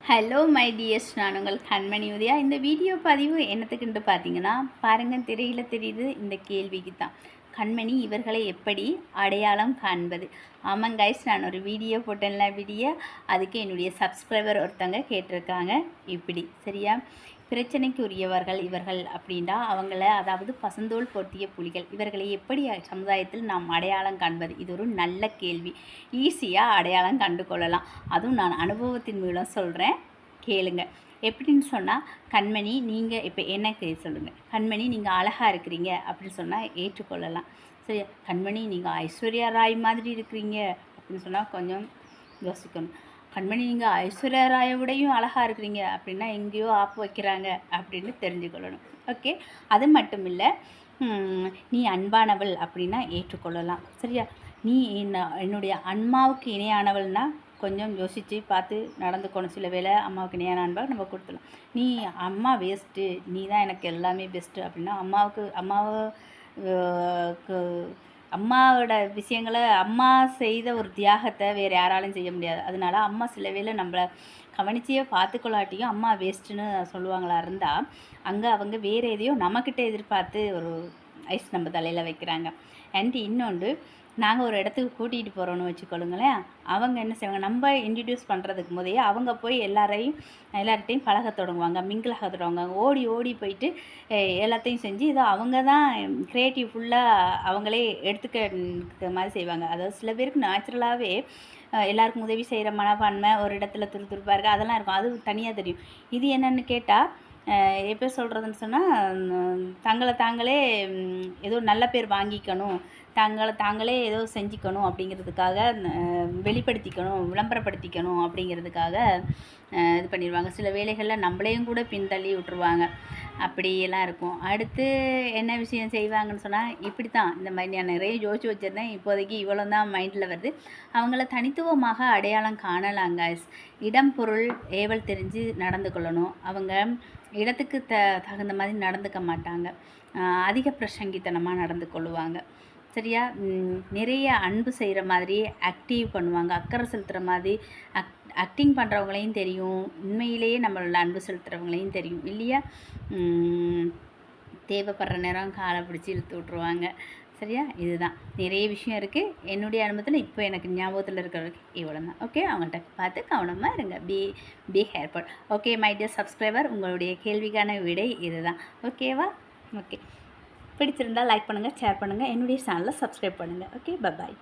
Hello my tears, நான் உங்கள் கண்மணி உதயா. இந்த வீடியோ பதிவு என்னத்துக்குன்ட்டு பார்த்தீங்கன்னா, பாருங்கள் திரையில் தெரியுது, இந்த கேள்விக்கு தான். கண்மணி இவர்களை எப்படி அடையாளம் காண்பது? ஆமாங்க கைஸ், நான் ஒரு வீடியோ போட்டேன்ல, அதுக்கு என்னுடைய சப்ஸ்கிரைபர் ஒருத்தங்க கேட்டிருக்காங்க. இப்படி சரியா, பிரச்சனைக்கு உரியவர்கள் இவர்கள் அப்படின்னா அவங்கள, அதாவது பசந்தோல் பொருத்திய புலிகள், இவர்களை எப்படி சமுதாயத்தில் நாம் அடையாளம் காண்பது? இது ஒரு நல்ல கேள்வி. ஈஸியாக அடையாளம் கண்டு கொள்ளலாம். அதுவும் நான் அனுபவத்தின் மூலம் சொல்கிறேன், கேளுங்க. எப்படின்னு சொன்னால், கண்மணி நீங்கள் இப்போ எனக்கு சொல்லுங்கள், கண்மணி நீங்கள் அழகாக இருக்கிறீங்க அப்படின்னு சொன்னால் ஏற்றுக்கொள்ளலாம். சரி, கண்மணி நீங்கள் ஐஸ்வர்யா ராய் மாதிரி இருக்கிறீங்க அப்படின்னு சொன்னால் கொஞ்சம் யோசிக்கணும். கண்மணி நீங்கள் ஐஸ்வர்யா ராயை விடையும் அழகாக இருக்கிறீங்க அப்படின்னா எங்கேயோ ஆப்பு வைக்கிறாங்க அப்படின்னு தெரிஞ்சுக்கொள்ளணும். ஓகே, அது மட்டும் இல்லை, நீ அன்பானவள் அப்படின்னா ஏற்றுக்கொள்ளலாம். சரியா, நீ என்னுடைய அம்மாவுக்கு இணையானவள்னா கொஞ்சம் யோசித்து பார்த்து நடந்துக்கணும். சில வேளை அம்மாவுக்கு இணையான அன்பாக நம்ம கொடுத்துடலாம். நீ அம்மா வேஸ்ட்டு, நீ தான் எனக்கு எல்லாமே பெஸ்ட்டு அப்படின்னா அம்மாவோட விஷயங்களை, அம்மா செய்த ஒரு தியாகத்தை வேறு யாராலும் செய்ய முடியாது. அதனால அம்மா சில வேளை நம்மளை கவனிச்சியே பார்த்துக்கொள்ளாட்டியும் அம்மா வேஸ்ட்டுன்னு சொல்லுவாங்களா இருந்தால், அங்கே அவங்க வேறு எதையோ நம்மக்கிட்ட எதிர்பார்த்து ஒரு ஐஸ் நம்ம தலையில் வைக்கிறாங்க. அண்ட் இன்னொன்று, நாங்கள் ஒரு இடத்துக்கு கூட்டிகிட்டு போகிறோன்னு வச்சுக்கொள்ளுங்களேன், அவங்க என்ன செய்வாங்க, நம்ம இன்ட்ரடியூஸ் பண்ணுறதுக்கு போதே அவங்க போய் எல்லார்ட்டையும் பழக தொடங்குவாங்க, மிங்கிளாக தொடங்குவாங்க. ஓடி ஓடி போயிட்டு எல்லாத்தையும் செஞ்சு இதை அவங்க தான் க்ரியேட்டிவ் ஃபுல்லாக அவங்களே எடுத்துக்க மாதிரி செய்வாங்க. அதாவது சில பேருக்கு நேச்சுரலாகவே எல்லாருக்கும் உதவி செய்கிற மனப்பான்மை, ஒரு இடத்துல துருதுருப்பாக இருக்குது, அதெல்லாம் இருக்கும். அது தனியாக தெரியும். இது என்னென்னு கேட்டால், எப்போ சொல்கிறதுன்னு சொன்னால், தாங்களே ஏதோ நல்ல பேர் வாங்கிக்கணும், தாங்களே ஏதோ செஞ்சுக்கணும் அப்படிங்கிறதுக்காக, வெளிப்படுத்திக்கணும், விளம்பரப்படுத்திக்கணும் அப்படிங்கிறதுக்காக இது பண்ணிடுவாங்க. சில வேலைகளில் நம்மளையும் கூட பின்தள்ளி விட்டுருவாங்க. அப்படியெல்லாம் இருக்கும். அடுத்து என்ன விஷயம் செய்வாங்கன்னு சொன்னால், இப்படி தான். இந்த மாதிரி நான் நிறைய யோசிச்சு வச்சுருந்தேன், இப்போதைக்கு இவ்வளோ தான் மைண்டில் வருது. அவங்கள தனித்துவமாக அடையாளம் காணலாங்க. இடம் பொருள் ஏவல் தெரிஞ்சு நடந்து கொள்ளணும். அவங்க இடத்துக்கு தகுந்த மாதிரி நடந்துக்க மாட்டாங்க. அதிக பிரசங்கித்தனமாக நடந்து கொள்ளுவாங்க. சரியா, நிறைய அன்பு செய்கிற மாதிரி ஆக்டிவ் பண்ணுவாங்க, அக்கறை செலுத்துகிற மாதிரி ஆக்டிங் பண்ணுறவங்களையும் தெரியும், உண்மையிலேயே நம்மளோட அன்பு செலுத்துகிறவங்களையும் தெரியும் இல்லையா. தேவைப்படுற நேரம் காலை பிடிச்சி இழுத்து விட்ருவாங்க. சரியா, இதுதான். நிறைய விஷயம் இருக்குது என்னுடைய அனுபவத்தில். இப்போ எனக்கு ஞாபகத்தில் இருக்கிறதுக்கு இவ்வளோ தான். ஓகே, அவங்கள்ட்ட பார்த்து கவனமாக இருங்க. Be careful. Okay my dear subscriber, உங்களுடைய கேள்விக்கான விடை இதுதான். ஓகேவா? ஓகே, பிடிச்சிருந்தால் லைக் பண்ணுங்கள், ஷேர் பண்ணுங்கள், என்னுடைய சேனலை சப்ஸ்கிரைப் பண்ணுங்கள். ஓகே, பாய்.